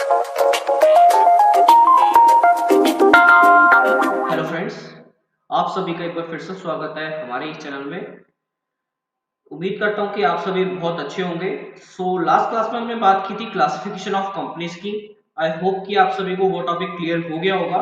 Hello friends, आप सभी का एक बार फिर से स्वागत है हमारे इस चैनल में। उम्मीद करता हूं कि आप सभी बहुत अच्छे होंगे। लास्ट क्लास में हमने बात की थी क्लासिफिकेशन ऑफ कंपनीज की। आई होप कि आप सभी को वो टॉपिक क्लियर हो गया होगा।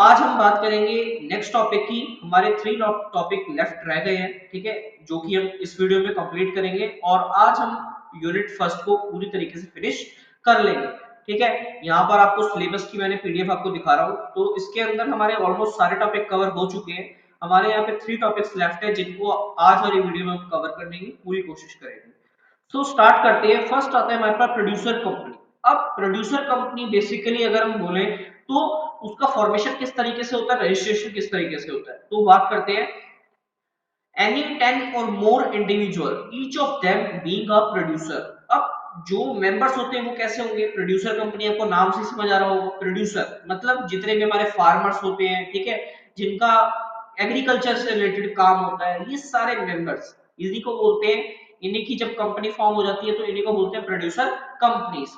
आज हम बात करेंगे नेक्स्ट टॉपिक की। हमारे 3 टॉपिक लेफ्ट रह गए हैं, ठीक है, जो कि हम इस वीडियो में कंप्लीट करेंगे और आज हम यूनिट फर्स्ट को पूरी तरीके से फिनिश कर लेंगे। ठीक है, यहाँ पर आपको सिलेबस की मैंने पीडीएफ आपको दिखा रहा हूँ, तो इसके अंदर हमारे ऑलमोस्ट सारे टॉपिक कवर हो चुके हैं। हमारे यहाँ पे 3 टॉपिक्स लेफ्ट है जिनको आज वाली वीडियो में हम कवर करने की पूरी कोशिश करेंगे। स्टार्ट करते हैं। फर्स्ट आता है हमारे पास प्रोड्यूसर कंपनी। अब प्रोड्यूसर कंपनी बेसिकली अगर हम बोले तो उसका फॉर्मेशन किस तरीके से होता है, रजिस्ट्रेशन किस तरीके से होता है, तो बात करते हैं। any 10 or more individual each of them being a producer। अब जो मेंबर्स होते हैं वो कैसे होंगे, प्रोड्यूसर कंपनी, आपको नाम से समझ आ रहा होगा। प्रोड्यूसर मतलब जितने भी हमारे फार्मर्स होते हैं, ठीक है, जिनका एग्रीकल्चर से रिलेटेड काम होता है, ये सारे मेंबर्स इन्हीं को बोलते हैं। इन्हीं की जब कंपनी फॉर्म हो जाती है तो इन्हीं को बोलते हैं प्रोड्यूसर कंपनीज।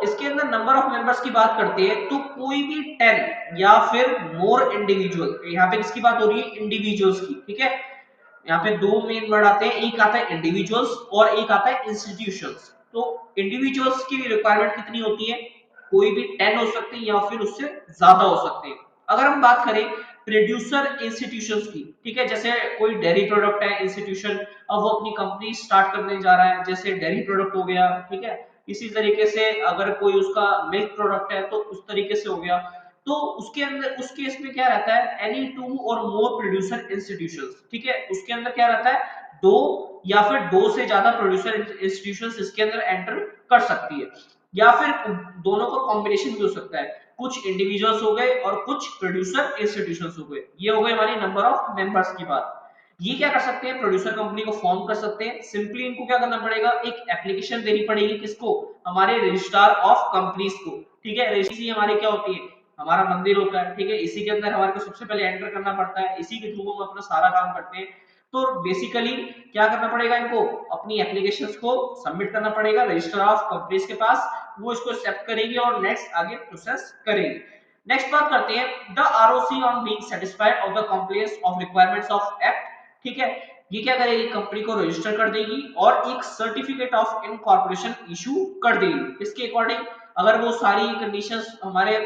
इसके अंदर नंबर ऑफ मेंबर्स की बात करते हैं तो कोई भी 10 या फिर मोर इंडिविजुअल, यहाँ पे किसकी बात हो रही है, इंडिविजुअल्स की, ठीक है। यहाँ पे दो मेन वर्ड आते हैं, एक आता है इंडिविजुअल्स और एक आता है इंस्टीट्यूशंस। तो इंडिविजुअल्स की रिक्वायरमेंट कितनी होती है, कोई भी 10 हो सकते हैं या फिर उससे ज्यादा हो सकते हैं। अगर हम बात करें प्रोड्यूसर इंस्टीट्यूशंस की, ठीक है, जैसे कोई डेयरी प्रोडक्ट है इंस्टीट्यूशन, अब वो अपनी कंपनी स्टार्ट करने जा रहा है, जैसे डेयरी प्रोडक्ट हो गया, ठीक है। इसी तरीके से अगर कोई उसका मिल्क प्रोडक्ट है तो उस तरीके से हो गया। तो उसके अंदर उस केस में क्या रहता है, एनी टू और मोर प्रोड्यूसर इंस्टीट्यूशंस, ठीक है, उसके अंदर क्या रहता है, दो या फिर दो से ज्यादा प्रोड्यूसर इंस्टीट्यूशंस इसके अंदर एंटर कर सकती है, या फिर दोनों का कॉम्बिनेशन भी हो सकता है। कुछ इंडिविजुअल्स हो गए और कुछ प्रोड्यूसर इंस्टीट्यूशंस हो गए। ये हो गए हमारी नंबर ऑफ मेंबर्स की बात। ये क्या कर सकते हैं, प्रोड्यूसर कंपनी को फॉर्म कर सकते हैं। सिंपली इनको क्या करना पड़ेगा, एक एप्लीकेशन देनी पड़ेगी, किसको, हमारे रजिस्ट्रार ऑफ कंपनीज को, ठीक है। रजिस्ट्री हमारी क्या होती है, हमारा मंदिर होता है, ठीक है, इसी के अंदर हमारे को सबसे पहले एंटर करना पड़ता है, इसी के थ्रू हम अपना सारा काम करते हैं। तो बेसिकली क्या करना पड़ेगा, इनको अपनी एप्लीकेशंस को सबमिट करना पड़ेगा रजिस्टर ऑफ कंपनीज के पास, वो इसको एक्सेप्ट करेगी और नेक्स्ट आगे प्रोसेस करेगी। नेक्स्ट बात करते हैं, the ROC on being satisfied of the compliance of requirements of act, ठीक है। ये क्या करेगी, कंपनी को रजिस्टर कर देगी और एक सर्टिफिकेट ऑफ इनकॉर्पोरेशन इशू कर देगी। इसके अकॉर्डिंग अगर वो सारी कंडीशंस हमारे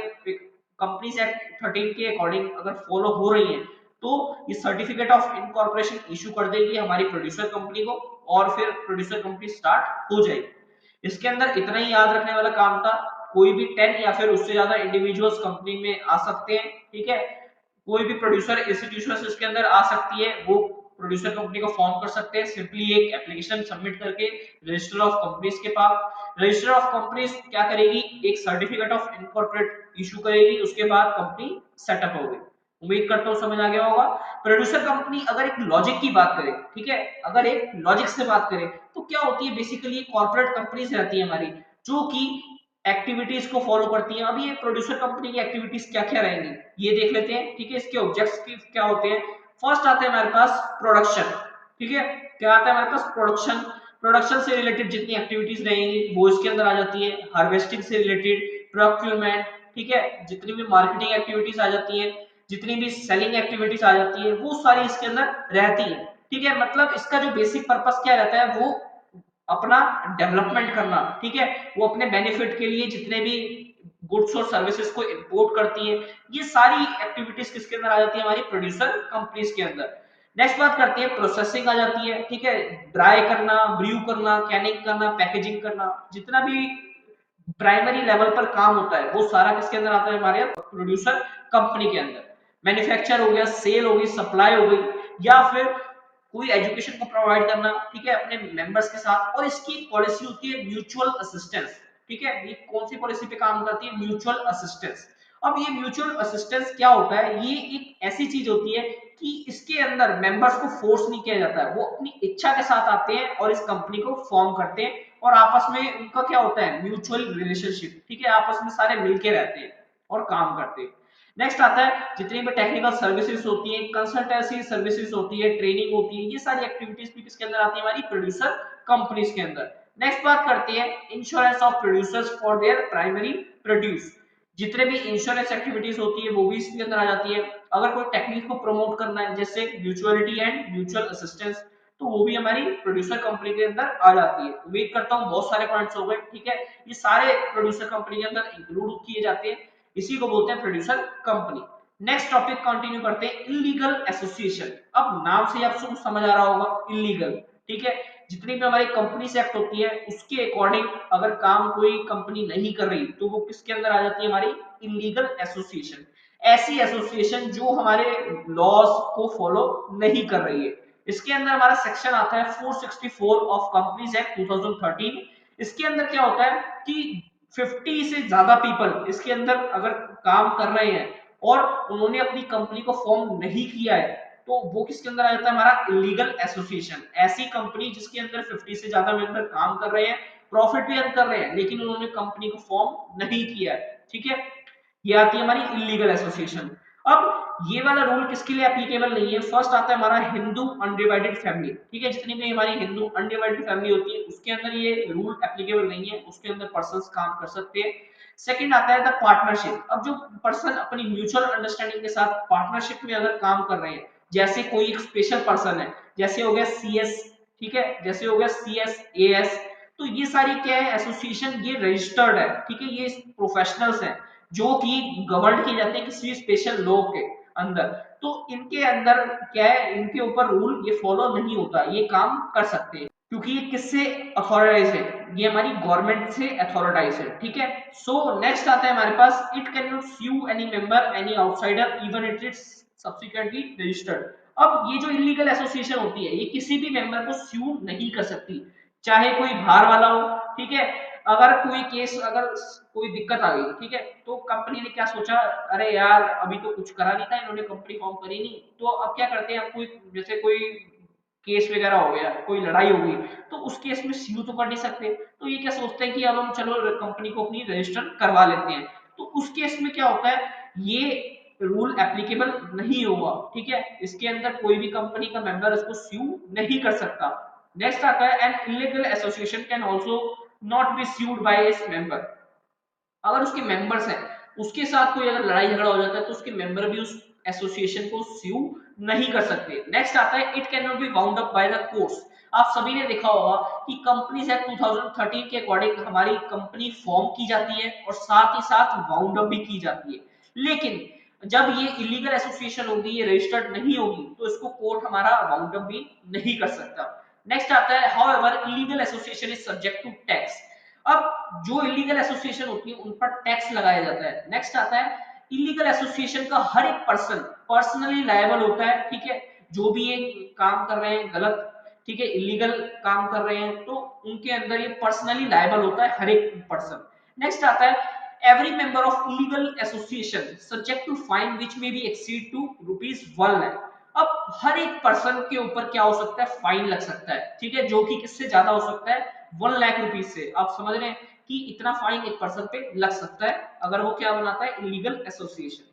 कंपनीज एक्ट 13 के अकॉर्डिंग अगर फॉलो हो रही है तो ये सर्टिफिकेट ऑफ इनकॉर्पोरेशन इशू कर देगी हमारी प्रोड्यूसर कंपनी को और फिर प्रोड्यूसर कंपनी स्टार्ट हो जाएगी। इसके अंदर इतना ही याद रखने वाला काम था, कोई भी 10 या फिर उससे ज्यादा इंडिविजुअल्स कंपनी में आ सकते हैं, ठीक है। कोई भी प्रोड्यूसर इंस्टीट्यूशन इसके अंदर आ सकती है, वो प्रोड्यूसर कंपनी को फॉर्म कर सकते हैं, सिंपली एक एप्लीकेशन सबमिट करके रजिस्टर ऑफ कंपनीज के पास। रजिस्टर ऑफ कंपनीज क्या करेगी, एक सर्टिफिकेट ऑफ इनकॉर्पोरेट इशू करेगी, उसके बाद कंपनी सेटअप होगी। उम्मीद करता हूं समझ आ गया होगा। प्रोड्यूसर कंपनी अगर एक लॉजिक की बात करें, ठीक है, अगर एक लॉजिक से बात करें तो क्या होती है, बेसिकली कॉर्पोरेट कंपनीज रहती है हमारी, जो कि एक्टिविटीज को फॉलो करती हैं। अभी ये प्रोड्यूसर कंपनी की एक्टिविटीज क्या क्या रहेंगी ये देख लेते हैं, ठीक है। इसके ऑब्जेक्टिव्स क्या होते हैं, फर्स्ट आते हैं हमारे पास प्रोडक्शन, ठीक है। क्या आता है हमारे पास, प्रोडक्शन। प्रोडक्शन से रिलेटेड जितनी एक्टिविटीज रहेंगी वो इसके अंदर आ जाती है। हार्वेस्टिंग से रिलेटेड, प्रोक्यूरमेंट, ठीक है, जितनी भी मार्केटिंग एक्टिविटीज आ जाती है, जितनी भी सेलिंग एक्टिविटीज आ जाती है, वो सारी इसके अंदर रहती है, ठीक है। मतलब इसका जो बेसिक पर्पस क्या रहता है, वो अपना डेवलपमेंट करना, ठीक है। वो अपने बेनिफिट के लिए जितने भी गुड्स और सर्विसेज को इंपोर्ट करती है, ये सारी एक्टिविटीज किसके अंदर आ जाती है, हमारी प्रोड्यूसर कंपनीज के अंदर। नेक्स्ट बात करते हैं, प्रोसेसिंग आ जाती है, ठीक है। ड्राई करना, ब्रू करना, कैनिंग करना, पैकेजिंग करना, जितना भी प्राइमरी लेवल पर काम होता है वो सारा किसके अंदर आता है, हमारे प्रोड्यूसर कंपनी के अंदर। मैन्युफैक्चर हो गया, सेल हो गई, सप्लाई हो गई, या फिर कोई एजुकेशन को प्रोवाइड करना, ठीक है, अपने मेंबर्स के साथ। और इसकी पॉलिसी होती है म्यूचुअल असिस्टेंस, ठीक है। ये कौन सी पॉलिसी पे काम करती है, म्यूचुअल असिस्टेंस। अब ये म्यूचुअल असिस्टेंस क्या होता है, ये एक ऐसी चीज होती है कि इसके अंदर मेंबर्स को फोर्स नहीं किया जाता है, वो अपनी इच्छा के साथ आते हैं और इस कंपनी को फॉर्म करते हैं और आपस में उनका क्या होता है, म्यूचुअल रिलेशनशिप, ठीक है, आपस में सारे मिलके रहते हैं और काम करते हैं। नेक्स्ट आता है जितनी भी टेक्निकल सर्विसेज होती है, कंसल्टेंसी सर्विसेज होती है, ट्रेनिंग होती है, ये सारी एक्टिविटीज भी किसके अंदर आती है, हमारी प्रोड्यूसर कंपनीज के अंदर। नेक्स्ट बात करते हैं insurance of producers for their primary produce. जितने भी इंश्योरेंस एक्टिविटीज होती है वो भी इसके अंदर आ जाती है। अगर कोई टेक्निक को प्रमोट करना है जैसे म्यूचुअलिटी एंड म्यूचुअल असिस्टेंस, तो वो भी हमारी प्रोड्यूसर कंपनी के अंदर आ जाती है। उम्मीद करता हूँ बहुत सारे पॉइंट्स हो गए, ठीक है। ये सारे प्रोड्यूसर कंपनी के अंदर इंक्लूड किए जाते हैं, इसी को बोलते हैं producer company. Next topic continue करते हैं, इलीगल एसोसिएशन। अब नाम से आप सबको समझ आ रहा होगा इलीगल, ठीक है। जितनी भी हमारी कंपनी से एक्ट होती है उसके अकॉर्डिंग अगर काम कोई कंपनी नहीं कर रही तो वो किसके अंदर आ जाती है, हमारी इलीगल एसोसिएशन। ऐसी एसोसिएशन जो हमारे लॉज को फॉलो नहीं कर रही है। इसके अंदर हमारा सेक्शन आता है 464 ऑफ कंपनीज एक्ट 2013। इसके अंदर क्या होता है कि 50 से ज्यादा पीपल इसके अंदर अगर काम कर रहे हैं और उन्होंने अपनी कंपनी को फॉर्म नहीं किया है तो वो किसके अंदर आ जाता है, हमारा इलीगल एसोसिएशन। ऐसी कंपनी जिसके अंदर 50 से ज्यादा मेंबर काम कर रहे हैं, प्रॉफिट भी अर्न कर रहे हैं, लेकिन उन्होंने कंपनी को फॉर्म नहीं किया है, ठीक है। ये आती है हमारी इलीगल एसोसिएशन। अब ये वाला रूल किसके लिए एप्लीकेबल नहीं है, फर्स्ट आता है हमारा हिंदू अनडिवाइडेड फैमिली, ठीक है। जितनी भी हमारी हिंदू अनडिवाइडेड फैमिली होती है उसके अंदर ये रूल एप्लीकेबल नहीं है, उसके अंदर पर्संस काम कर सकते हैं। सेकंड आता है द पार्टनरशिप। अब जो पर्सन अपनी म्यूचुअल अंडरस्टैंडिंग के साथ पार्टनरशिप में अगर काम कर रहे हैं, जैसे कोई एक स्पेशल पर्सन है, जैसे हो गया सीएस, ठीक है, जैसे हो गया सीएस एएस, तो ये सारी क्या है एसोसिएशन, ये रजिस्टर्ड है, ठीक है। ये प्रोफेशनल्स हैं जो कि गवर्न किए जाते हैं किसी स्पेशल लॉ के अंदर, तो इनके अंदर क्या है, इनके ऊपर रूल ये फॉलो नहीं होता, ये काम कर सकते हैं क्योंकि ये किससे अथॉराइज है, ये हमारी गवर्नमेंट से अथॉराइज है, ठीक है। सो नेक्स्ट आता है हमारे पास, it can not sue any member any outsider even it is subsequently registered. अब ये जो इलीगल एसोसिएशन होती है ये किसी भी मेंबर को स्यू नहीं कर सकती, चाहे कोई बाहर वाला हो, ठीक है। अगर कोई केस, अगर कोई दिक्कत आ गई, ठीक है, तो कंपनी ने क्या सोचा, अरे यार अभी तो कुछ करा नहीं था इन्होंने, कंपनी फॉर्म करी नहीं, तो अब क्या करते हैं, कोई जैसे कोई केस वगैरह हो गया, कोई लड़ाई हो गई, तो उस केस में स्यू तो कर नहीं सकते, तो ये क्या सोचते हैं कि अब हम चलो कंपनी को अपनी रजिस्टर करवा लेते हैं। तो उस केस में क्या होता है, ये रूल एप्लीकेबल नहीं होगा, ठीक है। इसके अंदर कोई भी कंपनी का मेंबर इसको स्यू नहीं कर सकता। नेक्स्ट आता है an illegal association can also not be sued bye its member. अगर उसके मेंबर्स हैं उसके साथ कोई अगर लड़ाई झगड़ा हो जाता है तो उसके मेंबर भी उस एसोसिएशन को स्यू नहीं कर सकते। नेक्स्ट आता है it can not be bound up by the courts. आप सभी ने देखा होगा कि कंपनीज एक्ट 2013 के अकॉर्डिंग हमारी कंपनी फॉर्म की जाती है और साथ ही साथ बाउंड अप भी की जाती है, लेकिन जब ये इलीगल एसोसिएशन होगी, ये रजिस्टर्ड नहीं होगी, तो इसको कोर्ट हमारा बाउंड अप भी नहीं कर सकता। नेक्स्ट आता है however illegal association is subject to tax. अब जो इलीगल एसोसिएशन होती है उन पर टैक्स लगाया जाता है। नेक्स्ट आता है इलीगल एसोसिएशन का हर एक पर्सन पर्सनली लायबल होता है, ठीक है। जो भी ये काम कर रहे हैं गलत, ठीक है, इलीगल काम कर रहे हैं, तो उनके अंदर ये पर्सनली लायबल होता है हर एक पर्सन। नेक्स्ट आता है every member of illegal association subject to fine which may be exceed two ₹1 lakh. अब हर एक पर्सन के ऊपर क्या हो सकता है, फाइन लग सकता है, ठीक है, जो कि किससे ज्यादा हो सकता है, ₹1 लाख से। आप समझ रहे हैं कि इतना फाइन एक पर्सन पे लग सकता है अगर वो क्या बनाता है, इलीगल एसोसिएशन।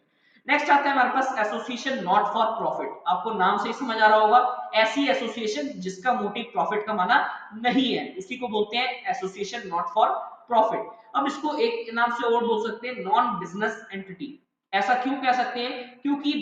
नेक्स्ट आता है हमारे पास एसोसिएशन नॉट फॉर प्रॉफिट। आपको नाम से ही समझ आ रहा होगा, ऐसी एसोसिएशन जिसका मोटिव प्रॉफिट कमाना नहीं है उसी को बोलते हैं एसोसिएशन नॉट फॉर प्रॉफिट। अब इसको एक नाम से और बोल सकते हैं, नॉन बिजनेस एंटिटी। ऐसा क्यों कह सकते हैं, क्योंकि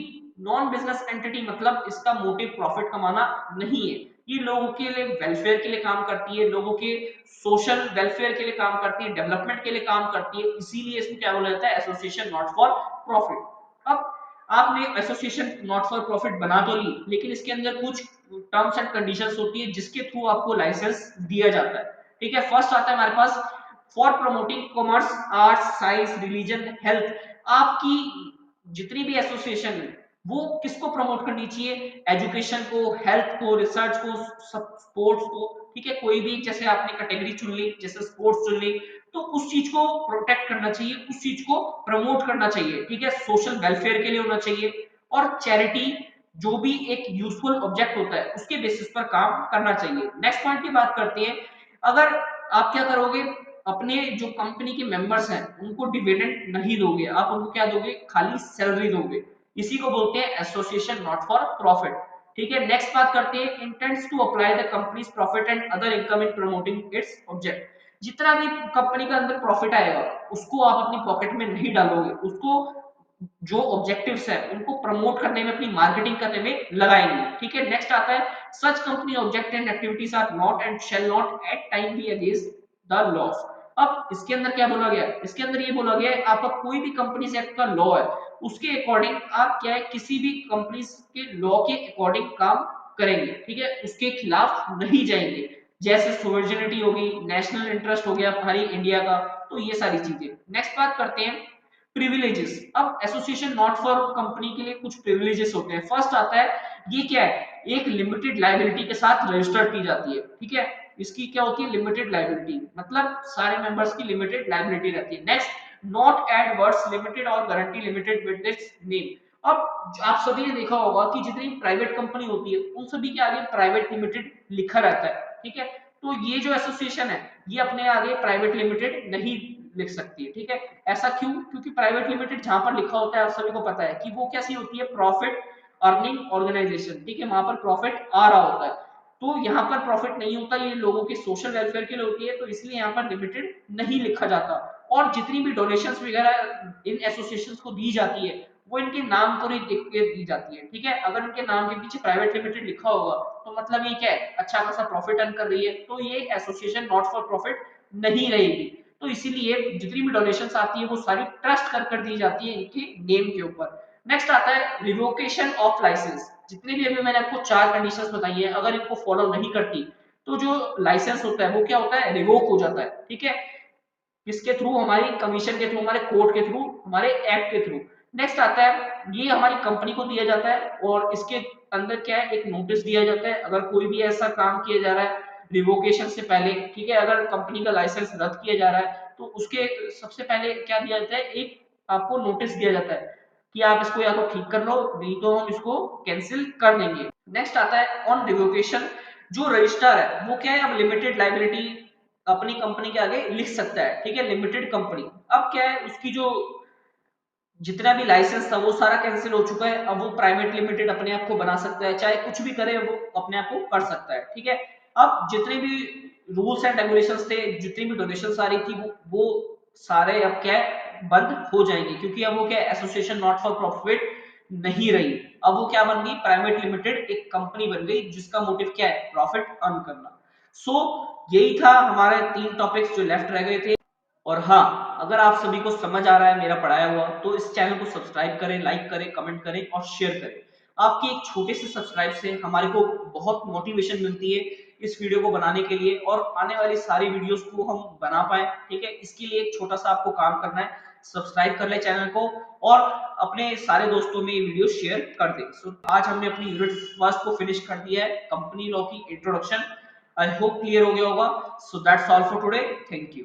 नॉन बिजनेस एंटिटी मतलब इसका मोटिव प्रॉफिट कमाना नहीं है, ये लोगों के लिए वेलफेयर के लिए काम करती है, लोगों के सोशल वेलफेयर के लिए काम करती है, डेवलपमेंट के लिए काम करती है, इसीलिए इसको क्या बोला जाता है, एसोसिएशन नॉट फॉर प्रॉफिट। अब आपने एसोसिएशन नॉट फॉर प्रॉफिट बना तो ली, लेकिन इसके अंदर कुछ टर्म्स एंड कंडीशंस होती है जिसके थ्रू आपको लाइसेंस दिया जाता है, ठीक है। फर्स्ट आता है हमारे पास for promoting commerce, arts, science, religion, health. आपकी जितनी भी एसोसिएशन है वो किसको प्रमोट करनी चाहिए, एजुकेशन को, हेल्थ को, रिसर्च को, स्पोर्ट्स को, ठीक है। कोई भी जैसे आपने कैटेगरी चुन ली, जैसे स्पोर्ट्स चुन ली, तो उस चीज को प्रोटेक्ट करना चाहिए, उस चीज को प्रमोट करना चाहिए, ठीक है। सोशल वेलफेयर के लिए होना चाहिए, और चैरिटी जो भी एक यूजफुल ऑब्जेक्ट होता है उसके बेसिस पर काम करना चाहिए। नेक्स्ट पॉइंट की बात करते हैं, अगर आप क्या करोगे, अपने जो कंपनी के मेंबर्स हैं उनको डिविडेंड नहीं दोगे, आप उनको क्या दोगे, खाली सैलरी दोगे, इसी को बोलते हैं एसोसिएशन नॉट फॉर प्रॉफिट, ठीक है, नेक्स्ट बात करते हैं intents to apply the companies profit and other income in promoting its object. जितना भी कंपनी का अंदर प्रॉफिट आएगा उसको आप अपनी पॉकेट में नहीं डालोगे, उसको जो ऑब्जेक्टिव्स है उनको प्रमोट करने में, अपनी मार्केटिंग करने में लगाएंगे। ठीक है, नेक्स्ट आता है such company object and activities are not and shall not at time be against the loss. अब इसके अंदर क्या बोला गया है, इसके अंदर ये बोला गया है आपका कोई भी कंपनीज एक्ट का लॉ है उसके अकॉर्डिंग आप क्या है किसी भी कंपनीज के लॉ के अकॉर्डिंग काम करेंगे। ठीक है, उसके खिलाफ नहीं जाएंगे, जैसे सोवर्जिनिटी होगी, नेशनल इंटरेस्ट हो गया हमारी इंडिया का, तो ये सारी चीजें। नेक्स्ट बात करते हैं प्रिविलेजेस। अब एसोसिएशन नॉट फॉर कंपनी के लिए कुछ प्रिविलेजेस होते हैं। फर्स्ट आता है, ये क्या है, एक लिमिटेड लायबिलिटी के साथ रजिस्टर्ड की जाती है। ठीक है, इसकी क्या होती है, लिमिटेड लायबिलिटी, मतलब सारे मेंबर्स की लिमिटेड लायबिलिटी रहती है। Next, not add words limited और guarantee limited with this name. अब आप सभी ने देखा होगा कि जितनी प्राइवेट कंपनी होती है उन सभी के आगे प्राइवेट लिमिटेड लिखा रहता है। ठीक है, तो ये जो एसोसिएशन है ये अपने आगे प्राइवेट लिमिटेड नहीं लिख सकती है। ठीक है, ऐसा क्यों, क्योंकि प्राइवेट लिमिटेड जहां पर लिखा होता है आप सभी को पता है कि वो कैसी होती है, प्रॉफिट अर्निंग ऑर्गेनाइजेशन। ठीक है, वहां पर प्रॉफिट आ रहा होता है, तो यहाँ पर प्रॉफिट नहीं होता, ये लोगों के सोशल वेलफेयर के लिए होती है, तो इसलिए यहाँ पर लिमिटेड नहीं लिखा जाता। और जितनी भी डोनेशंस वगैरह इन एसोसिएशंस को दी जाती है वो इनके नाम पर ही लिख के दी जाती है। ठीक है, अगर इनके नाम के पीछे प्राइवेट लिमिटेड लिखा होगा तो मतलब ये क्या है, अच्छा खासा प्रॉफिट अर्न कर रही है, तो ये एसोसिएशन नॉट फॉर प्रॉफिट नहीं रहेगी। तो इसीलिए जितनी भी डोनेशंस आती है वो सारी ट्रस्ट कर दी जाती है इनके नेम के ऊपर। नेक्स्ट आता है रिवोकेशन ऑफ लाइसेंस। जितने भी अभी मैंने आपको चार कंडीशंस बताई है, अगर इनको फॉलो नहीं करती तो जो लाइसेंस होता है वो क्या होता है, रिवोक हो जाता है। ठीक है, किसके थ्रू, हमारी कमीशन के थ्रू, हमारे कोर्ट के थ्रू, हमारे एक्ट के थ्रू। नेक्स्ट आता है, ये हमारी कंपनी को दिया जाता है और इसके अंदर क्या है, एक नोटिस दिया जाता है अगर कोई भी ऐसा काम किया जा रहा है रिवोकेशन से पहले। ठीक है, अगर कंपनी का लाइसेंस रद्द किया जा रहा है तो उसके सबसे पहले क्या दिया जाता है, एक आपको नोटिस दिया जाता है कि आप इसको या तो ठीक कर लो, नहीं तो हम इसको कैंसिल कर देंगे। नेक्स्ट आता है ऑन रिवोकेशन, जो रजिस्ट्रार है वो क्या है, अब लिमिटेड लाइबिलिटी अपनी कंपनी के आगे लिख सकता है। ठीक है, लिमिटेड कंपनी, अब क्या है उसकी जो जितना भी लाइसेंस था वो सारा कैंसिल हो चुका है, अब वो प्राइवेट लिमिटेड अपने आप को बना सकता है, चाहे कुछ भी करे वो अपने आप को कर सकता है। ठीक है, अब जितने भी रूल्स एंड रेगुलेशंस थे, जितनी भी डोनेशन आ रही थी वो सारे अब क्या है बंद हो जाएंगे, क्योंकि अब वो क्या एसोसिएशन नॉट फॉर प्रॉफिट नहीं रही, अब वो क्या बन गई, प्राइवेट लिमिटेड एक कंपनी बन गई जिसका मोटिव क्या है, प्रॉफिट अर्न करना। सो यही था हमारे तीन टॉपिक्स जो लेफ्ट रह गए थे। और हाँ, अगर आप सभी को समझ आ रहा है मेरा पढ़ाया हुआ तो इस चैनल को सब्सक्राइब करें, लाइक करें, कमेंट करें और शेयर करें। आपके एक छोटे से सब्सक्राइब से हमारे को बहुत मोटिवेशन मिलती है इस वीडियो को बनाने के लिए और आने वाली सारी वीडियोस को हम बना पाए। ठीक है, इसके लिए एक छोटा सा आपको काम करना है, सब्सक्राइब कर ले चैनल को और अपने सारे दोस्तों में ये वीडियो शेयर कर दे। सो आज हमने अपनी यूनिट फर्स्ट को फिनिश कर दिया है, कंपनी लॉ की इंट्रोडक्शन। आई होप क्लियर हो गया होगा। So that's all for today, thank you.